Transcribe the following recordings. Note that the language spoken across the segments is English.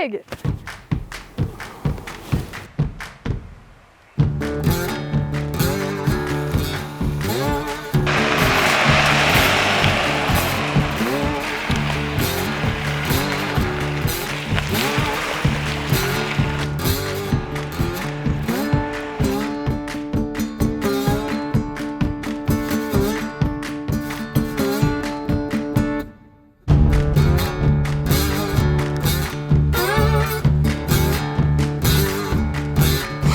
rig.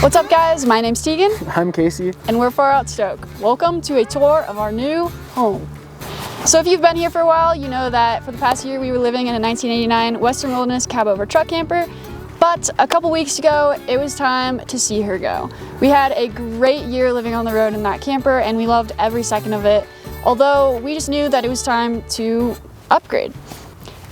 What's up guys, my name's Tegan. I'm Casey. And we're Far Out Stoke. Welcome to a tour of our new home. So if you've been here for a while, you know that for the past year we were living in a 1989 Western Wilderness Cabover truck camper. But a couple weeks ago, it was time to see her go. We had a great year living on the road in that camper and we loved every second of it. Although we just knew that it was time to upgrade.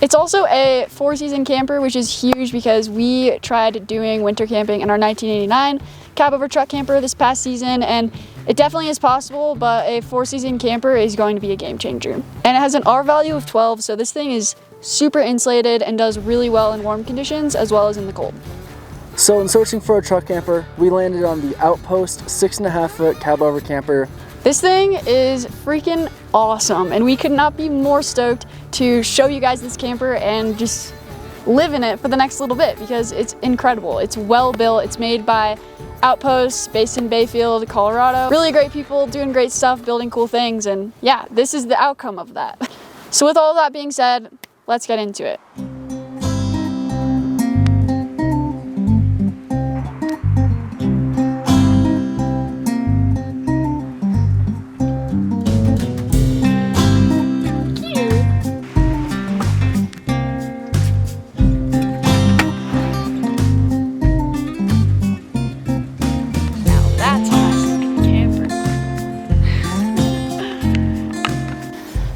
It's also a 4-season camper, which is huge because we tried doing winter camping in our 1989 Cabover truck camper this past season, and it definitely is possible, but a 4-season camper is going to be a game changer. And it has an R value of 12, so this thing is super insulated and does really well in warm conditions as well as in the cold. So in searching for a truck camper, we landed on the Outpost 6.5 foot Cabover camper. This thing is freaking awesome, and we could not be more stoked to show you guys this camper and just live in it for the next little bit because it's incredible. It's well built. It's made by Outpost, based in Bayfield, Colorado. Really great people doing great stuff, building cool things, and yeah, this is the outcome of that. So with all that being said, let's get into it.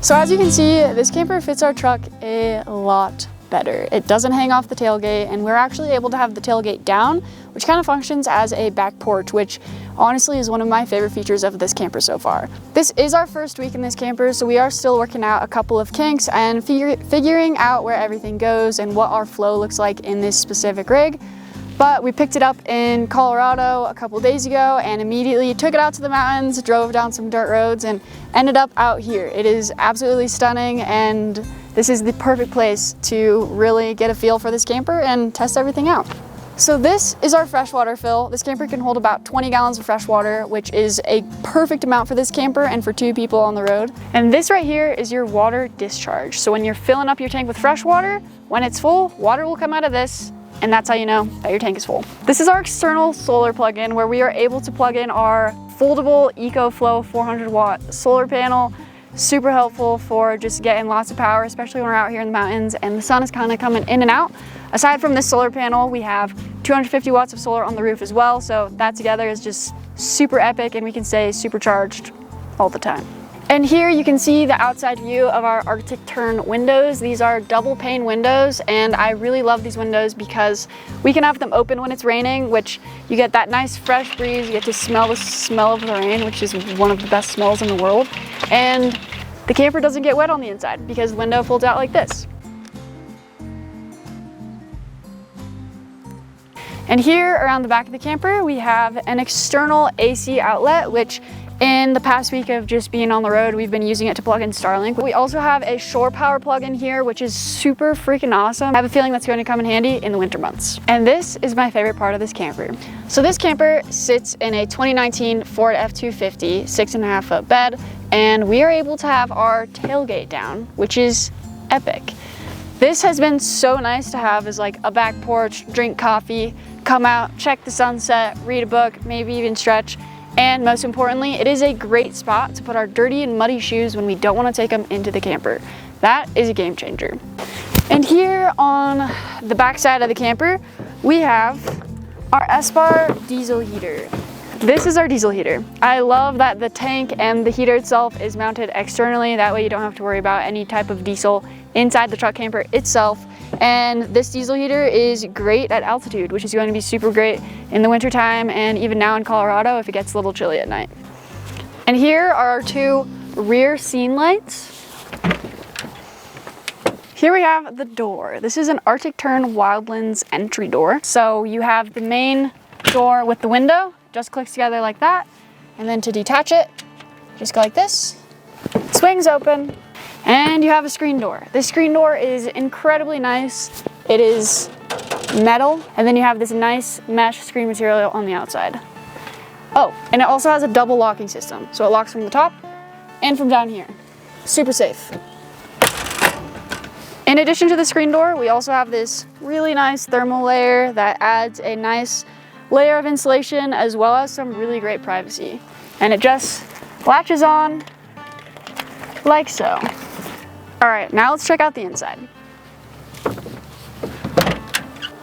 So as you can see, this camper fits our truck a lot better. It doesn't hang off the tailgate, and we're actually able to have the tailgate down, which kind of functions as a back porch, which honestly is one of my favorite features of this camper so far. This is our first week in this camper, so we are still working out a couple of kinks and figuring out where everything goes and what our flow looks like in this specific rig. But we picked it up in Colorado a couple days ago and immediately took it out to the mountains, drove down some dirt roads, and ended up out here. It is absolutely stunning, and this is the perfect place to really get a feel for this camper and test everything out. So this is our freshwater fill. This camper can hold about 20 gallons of fresh water, which is a perfect amount for this camper and for 2 people on the road. And this right here is your water discharge. So when you're filling up your tank with fresh water, when it's full, water will come out of this, and that's how you know that your tank is full. This is our external solar plug-in where we are able to plug in our foldable EcoFlow 400 watt solar panel. Super helpful for just getting lots of power, especially when we're out here in the mountains and the sun is kind of coming in and out. Aside from this solar panel, we have 250 watts of solar on the roof as well. So that together is just super epic and we can stay supercharged all the time. And here you can see the outside view of our Arctic Tern windows. These are double pane windows, and I really love these windows because we can have them open when it's raining, which you get that nice fresh breeze, you get to smell the smell of the rain, which is one of the best smells in the world. And the camper doesn't get wet on the inside because the window folds out like this. And here around the back of the camper, we have an external AC outlet, which in the past week of just being on the road, we've been using it to plug in Starlink. We also have a shore power plug-in here, which is super freaking awesome. I have a feeling that's going to come in handy in the winter months. And this is my favorite part of this camper. So this camper sits in a 2019 Ford F-250 6.5 foot bed, and we are able to have our tailgate down, which is epic. This has been so nice to have as like a back porch, drink coffee, come out, check the sunset, read a book, maybe even stretch. And most importantly, it is a great spot to put our dirty and muddy shoes when we don't want to take them into the camper. That is a game changer. And here on the back side of the camper, we have our S-Bar diesel heater. This is our diesel heater. I love that the tank and the heater itself is mounted externally. That way you don't have to worry about any type of diesel inside the truck camper itself. And this diesel heater is great at altitude, which is going to be super great in the winter time and even now in Colorado if it gets a little chilly at night. And here are our 2 rear scene lights. Here we have the door. This is an Arctic Tern Wildlands entry door. So you have the main door with the window, just clicks together like that. And then to detach it, just go like this. It swings open, and you have a screen door. This screen door is incredibly nice. It is metal, and then you have this nice mesh screen material on the outside. Oh, and it also has a double locking system. So it locks from the top and from down here. Super safe. In addition to the screen door, we also have this really nice thermal layer that adds a nice layer of insulation as well as some really great privacy. And it just latches on like so. All right, now let's check out the inside.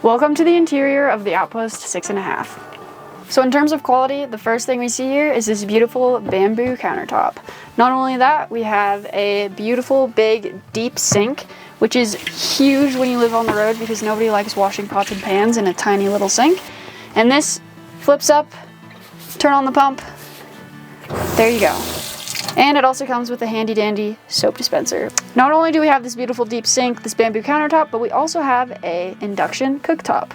Welcome to the interior of the Outpost 6.5. So in terms of quality, the first thing we see here is this beautiful bamboo countertop. Not only that, we have a beautiful big deep sink, which is huge when you live on the road because nobody likes washing pots and pans in a tiny little sink. And this flips up, turn on the pump, there you go. And it also comes with a handy dandy soap dispenser. Not only do we have this beautiful deep sink, this bamboo countertop, but we also have a induction cooktop.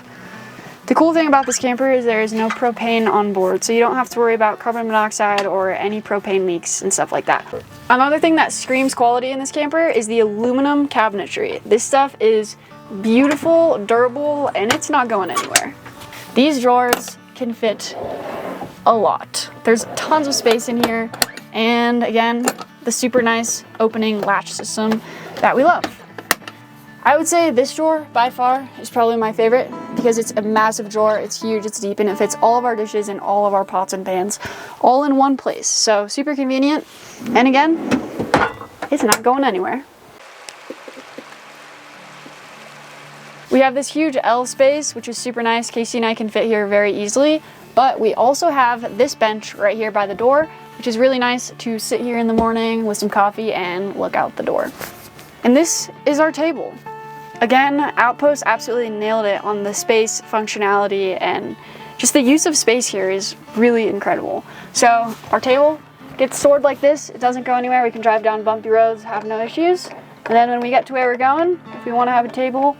The cool thing about this camper is there is no propane on board, so you don't have to worry about carbon monoxide or any propane leaks and stuff like that. Another thing that screams quality in this camper is the aluminum cabinetry. This stuff is beautiful, durable, and it's not going anywhere. These drawers can fit a lot. There's tons of space in here, and again, the super nice opening latch system that we love. I would say this drawer, by far, is probably my favorite because it's a massive drawer, it's huge, it's deep, and it fits all of our dishes and all of our pots and pans all in one place. So super convenient, and again, it's not going anywhere. We have this huge L space, which is super nice. Casey and I can fit here very easily, but we also have this bench right here by the door, which is really nice to sit here in the morning with some coffee and look out the door. And this is our table. Again, Outpost absolutely nailed it on the space, functionality, and just the use of space here is really incredible. So our table gets stored like this. It doesn't go anywhere. We can drive down bumpy roads, have no issues. And then when we get to where we're going, if we want to have a table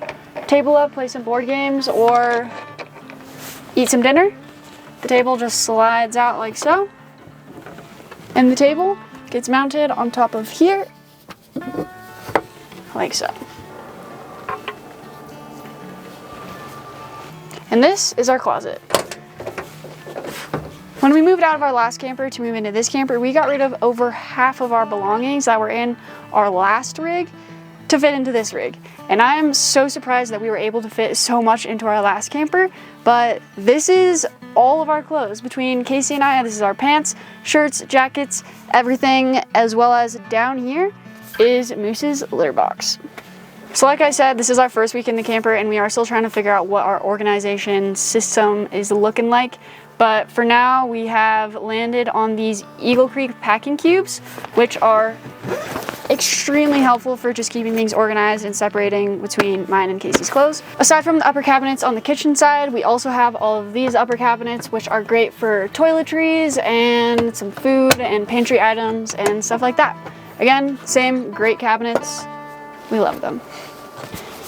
up, play some board games, or eat some dinner, the table just slides out like so. And the table gets mounted on top of here, like so. And this is our closet. When we moved out of our last camper to move into this camper, we got rid of over half of our belongings that were in our last rig to fit into this rig. And I'm so surprised that we were able to fit so much into our last camper, but this is all of our clothes. Between Casey and I, this is our pants, shirts, jackets, everything, as well as down here is Moose's litter box. So like I said, this is our first week in the camper and we are still trying to figure out what our organization system is looking like. But for now, we have landed on these Eagle Creek packing cubes, which are extremely helpful for just keeping things organized and separating between mine and Casey's clothes. Aside from the upper cabinets on the kitchen side, we also have all of these upper cabinets, which are great for toiletries and some food and pantry items and stuff like that. Again, same great cabinets. We love them.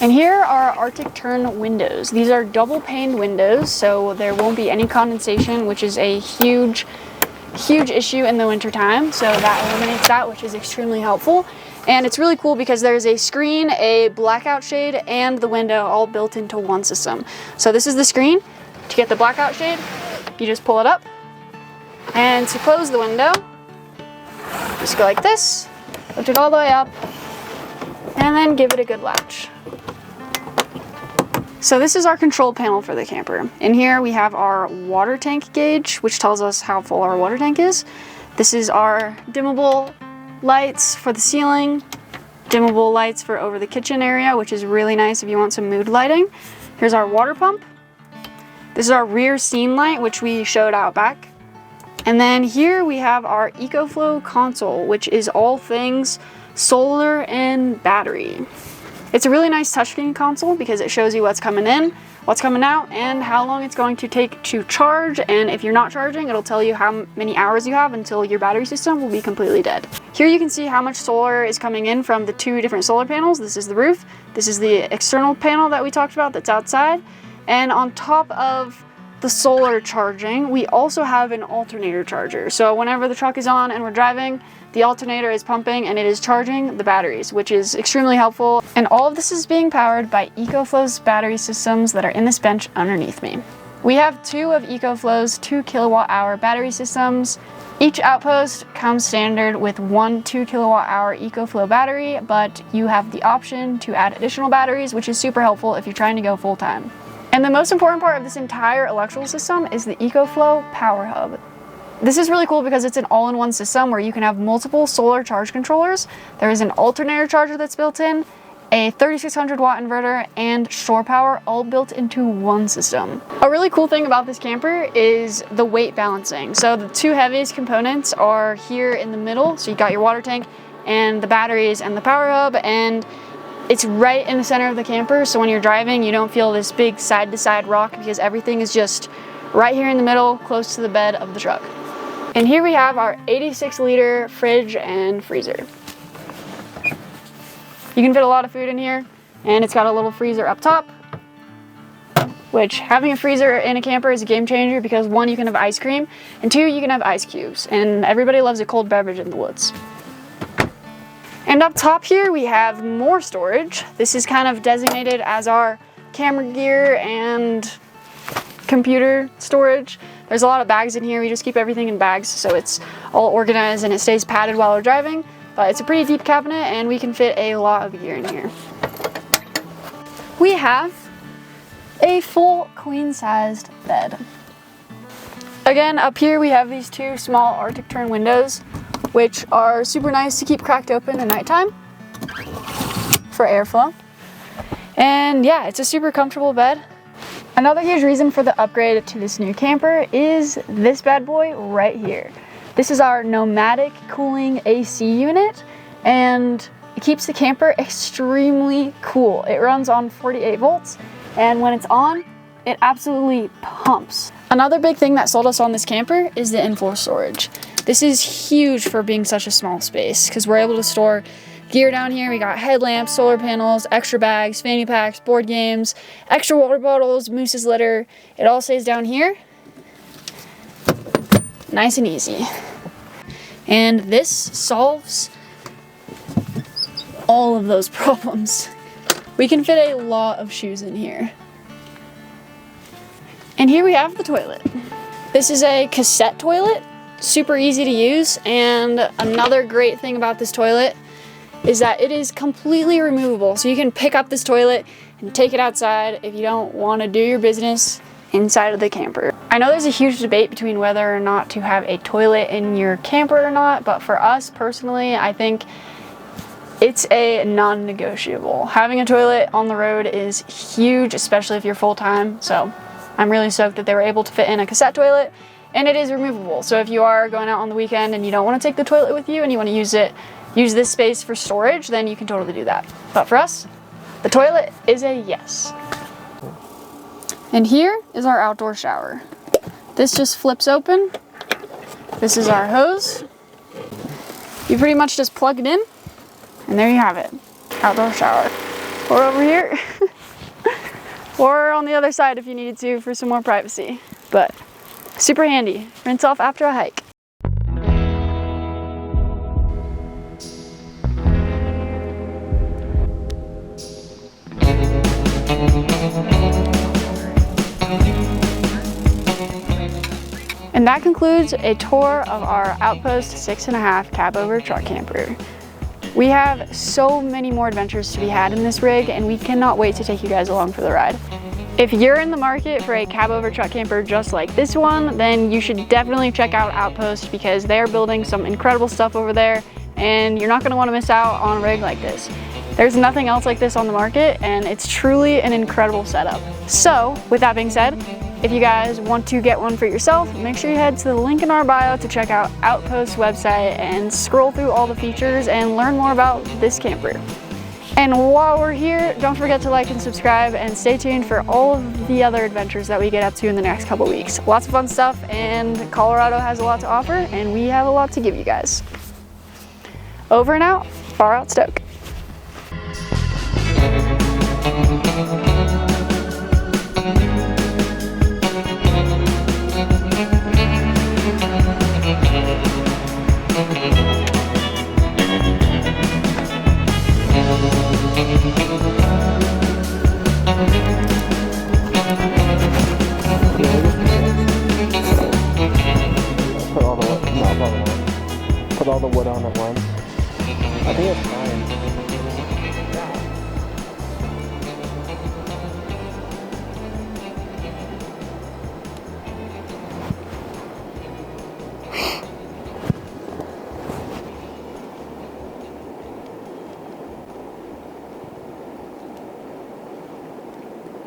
And here are our Arctic Tern windows. These are double paned windows, so there won't be any condensation, which is a huge issue in the winter time. So that eliminates that, which is extremely helpful. And it's really cool because there's a screen, a blackout shade, and the window all built into one system. So this is the screen. To get the blackout shade, you just pull it up. And to close the window, just go like this, lift it all the way up, and then give it a good latch. So this is our control panel for the camper. In here we have our water tank gauge, which tells us how full our water tank is. This is our dimmable lights for the ceiling, dimmable lights for over the kitchen area, which is really nice if you want some mood lighting. Here's our water pump. This is our rear scene light, which we showed out back. And then here we have our EcoFlow console, which is all things solar and battery. It's a really nice touchscreen console because it shows you what's coming in, what's coming out, and how long it's going to take to charge. And if you're not charging, it'll tell you how many hours you have until your battery system will be completely dead. Here you can see how much solar is coming in from the 2 different solar panels. This is the roof, this is the external panel that we talked about that's outside, and on top of the solar charging, we also have an alternator charger. So whenever the truck is on and we're driving, the alternator is pumping and it is charging the batteries, which is extremely helpful. And all of this is being powered by EcoFlow's battery systems that are in this bench underneath me. We have 2 of EcoFlow's 2 kilowatt-hour battery systems. Each Outpost comes standard with 1 2 kilowatt-hour EcoFlow battery, but you have the option to add additional batteries, which is super helpful if you're trying to go full time. And the most important part of this entire electrical system is the EcoFlow Power Hub. This is really cool because it's an all-in-one system where you can have multiple solar charge controllers. There is an alternator charger that's built in, a 3600 watt inverter, and shore power, all built into one system. A really cool thing about this camper is the weight balancing. So the 2 heaviest components are here in the middle. So you got your water tank and the batteries and the power hub, and it's right in the center of the camper, so when you're driving, you don't feel this big side-to-side rock because everything is just right here in the middle, close to the bed of the truck. And here we have our 86-liter fridge and freezer. You can fit a lot of food in here, and it's got a little freezer up top, which having a freezer in a camper is a game changer because 1, you can have ice cream, and 2, you can have ice cubes, and everybody loves a cold beverage in the woods. And up top here we have more storage. This is kind of designated as our camera gear and computer storage. There's a lot of bags in here. We just keep everything in bags so it's all organized and it stays padded while we're driving. But it's a pretty deep cabinet and we can fit a lot of gear in here. We have a full queen-sized bed. Again, up here we have these 2 small Arctic Tern windows, which are super nice to keep cracked open at nighttime for airflow. And yeah, it's a super comfortable bed. Another huge reason for the upgrade to this new camper is this bad boy right here. This is our nomadic cooling AC unit, and it keeps the camper extremely cool. It runs on 48 volts, and when it's on, it absolutely pumps. Another big thing that sold us on this camper is the in-floor storage. This is huge for being such a small space because we're able to store gear down here. We got headlamps, solar panels, extra bags, fanny packs, board games, extra water bottles, Moose's litter. It all stays down here. Nice and easy. And this solves all of those problems. We can fit a lot of shoes in here. And here we have the toilet. This is a cassette toilet. Super easy to use, and another great thing about this toilet is that it is completely removable. So you can pick up this toilet and take it outside if you don't want to do your business inside of the camper. I know there's a huge debate between whether or not to have a toilet in your camper or not, but for us personally, I think it's a non-negotiable. Having a toilet on the road is huge, especially if you're full-time. So I'm really stoked that they were able to fit in a cassette toilet. And it is removable, so if you are going out on the weekend and you don't want to take the toilet with you and you want to use this space for storage, then you can totally do that. But for us, the toilet is a yes. And here is our outdoor shower. This just flips open. This is our hose. You pretty much just plug it in, and there you have it. Outdoor shower. Or over here, or on the other side if you needed to for some more privacy. But super handy. Rinse off after a hike. And that concludes a tour of our Outpost 6.5 Cabover truck camper. We have so many more adventures to be had in this rig, and we cannot wait to take you guys along for the ride. If you're in the market for a Cabover truck camper just like this one, then you should definitely check out Outpost because they're building some incredible stuff over there, and you're not going to want to miss out on a rig like this. There's nothing else like this on the market, and it's truly an incredible setup. So, with that being said, if you guys want to get one for yourself, make sure you head to the link in our bio to check out Outpost's website and scroll through all the features and learn more about this camper. And while we're here, don't forget to like and subscribe and stay tuned for all of the other adventures that we get up to in the next couple weeks. Lots of fun stuff, and Colorado has a lot to offer, and we have a lot to give you guys. Over and out, far out Stoke. Put all the wood on at once. I think it's fine.